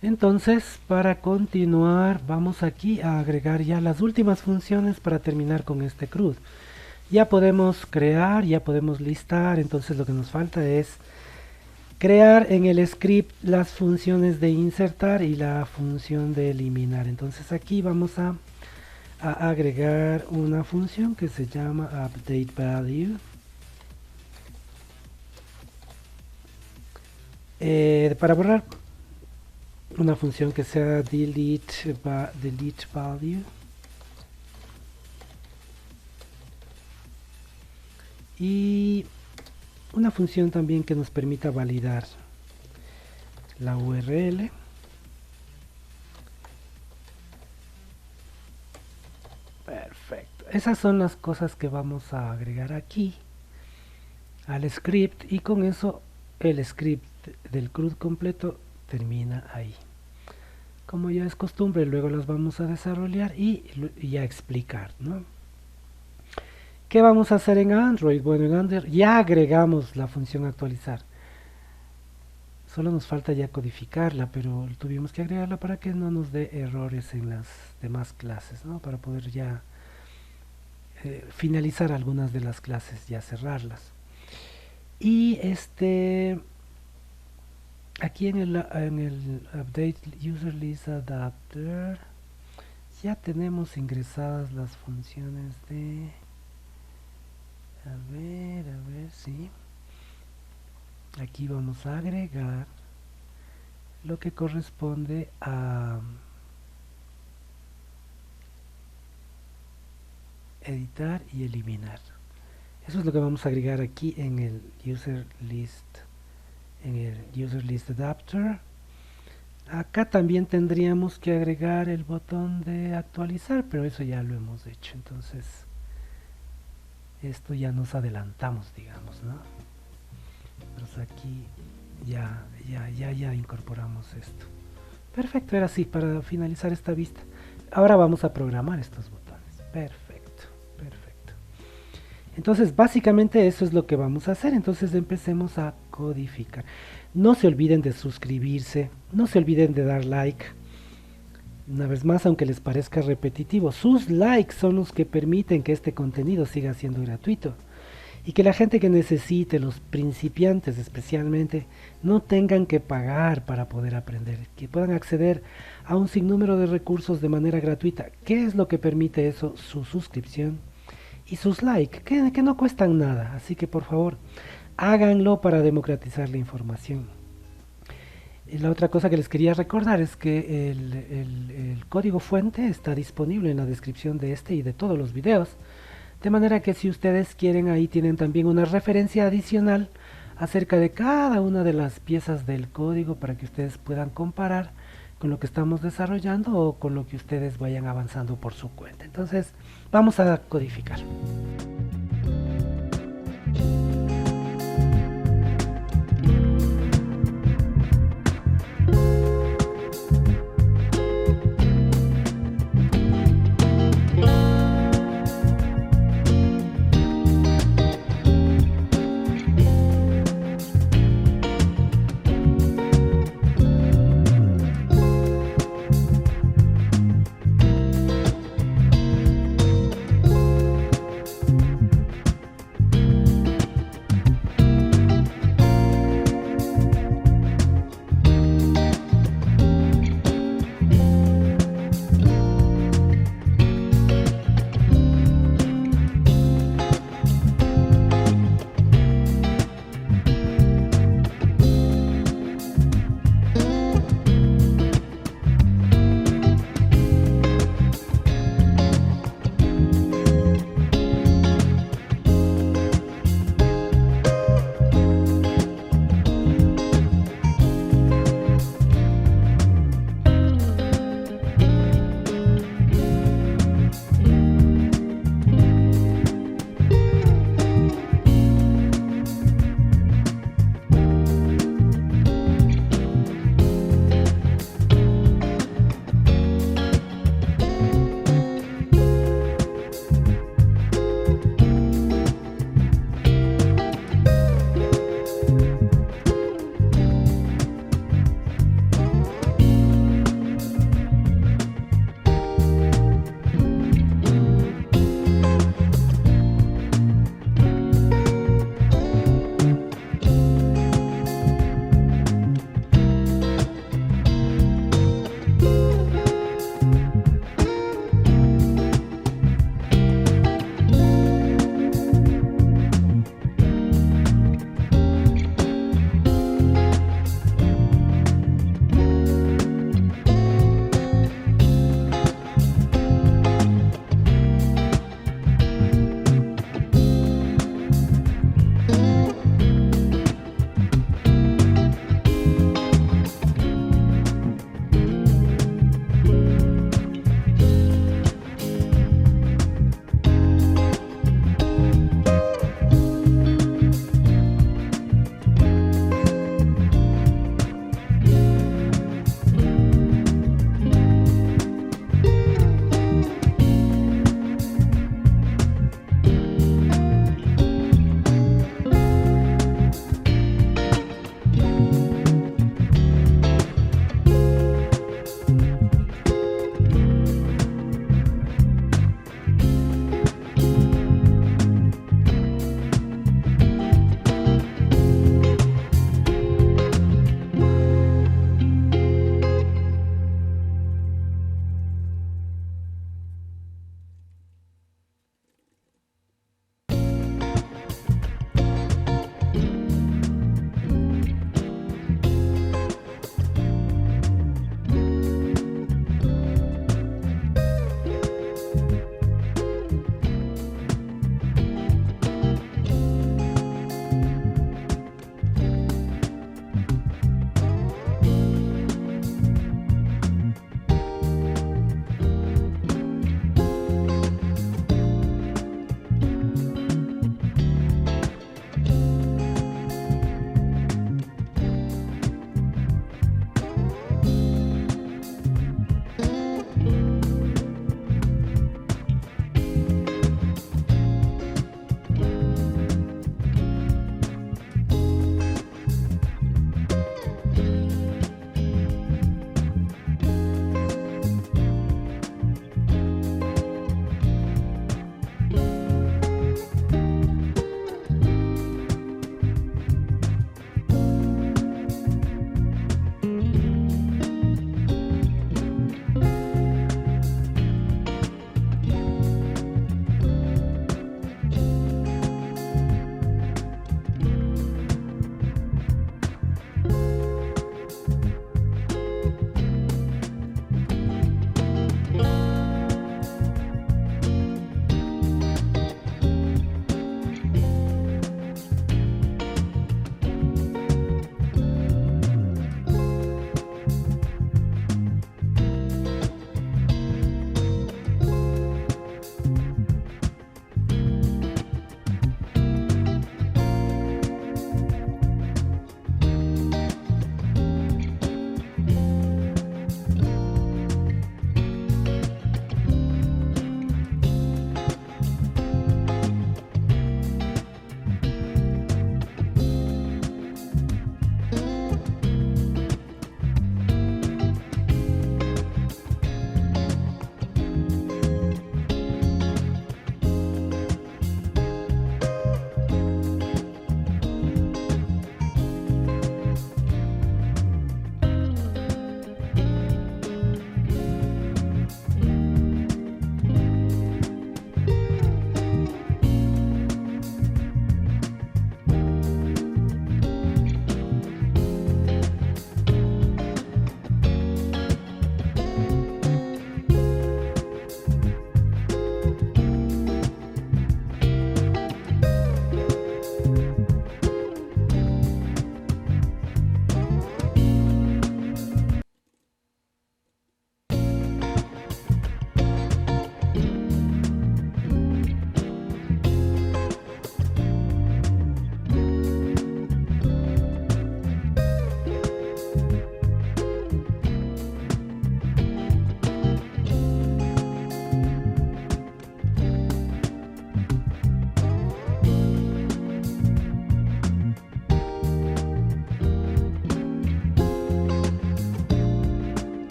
Entonces, para continuar, vamos aquí a agregar ya las últimas funciones para terminar con este CRUD. Ya podemos crear, ya podemos listar, entonces lo que nos falta es crear en el script las funciones de insertar y la función de eliminar. Entonces aquí vamos a agregar una función que se llama updateValue. Para borrar una función que sea deleteValue. Y una función también que nos permita validar la URL. Perfecto. Esas son las cosas que vamos a agregar aquí al script, y con eso el script del CRUD completo termina ahí. Como ya es costumbre, luego las vamos a desarrollar y a explicar, ¿no? ¿Qué vamos a hacer en Android? Bueno, en Android ya agregamos la función actualizar. Solo nos falta ya codificarla, pero tuvimos que agregarla para que no nos dé errores en las demás clases, ¿no? Para poder ya finalizar algunas de las clases, ya cerrarlas. Y aquí en el update user list adapter ya tenemos ingresadas las funciones de... A ver, sí. Aquí vamos a agregar lo que corresponde a editar y eliminar. Eso es lo que vamos a agregar aquí en el user list adapter. Acá también tendríamos que agregar el botón de actualizar, pero eso ya lo hemos hecho. Entonces esto ya nos adelantamos, digamos, ¿no? Entonces aquí ya incorporamos esto. Perfecto, era así para finalizar esta vista. Ahora vamos a programar estos botones. Perfecto. Entonces básicamente eso es lo que vamos a hacer. Entonces empecemos a codificar. No se olviden de suscribirse, no se olviden de dar like. Una vez más, aunque les parezca repetitivo, sus likes son los que permiten que este contenido siga siendo gratuito y que la gente que necesite, los principiantes especialmente, no tengan que pagar para poder aprender, que puedan acceder a un sinnúmero de recursos de manera gratuita. ¿Qué es lo que permite eso? Su suscripción y sus likes, que no cuestan nada. Así que por favor, háganlo para democratizar la información. Y la otra cosa que les quería recordar es que el código fuente está disponible en la descripción de este y de todos los videos. De manera que si ustedes quieren, ahí tienen también una referencia adicional acerca de cada una de las piezas del código para que ustedes puedan comparar con lo que estamos desarrollando o con lo que ustedes vayan avanzando por su cuenta. Entonces, vamos a codificar.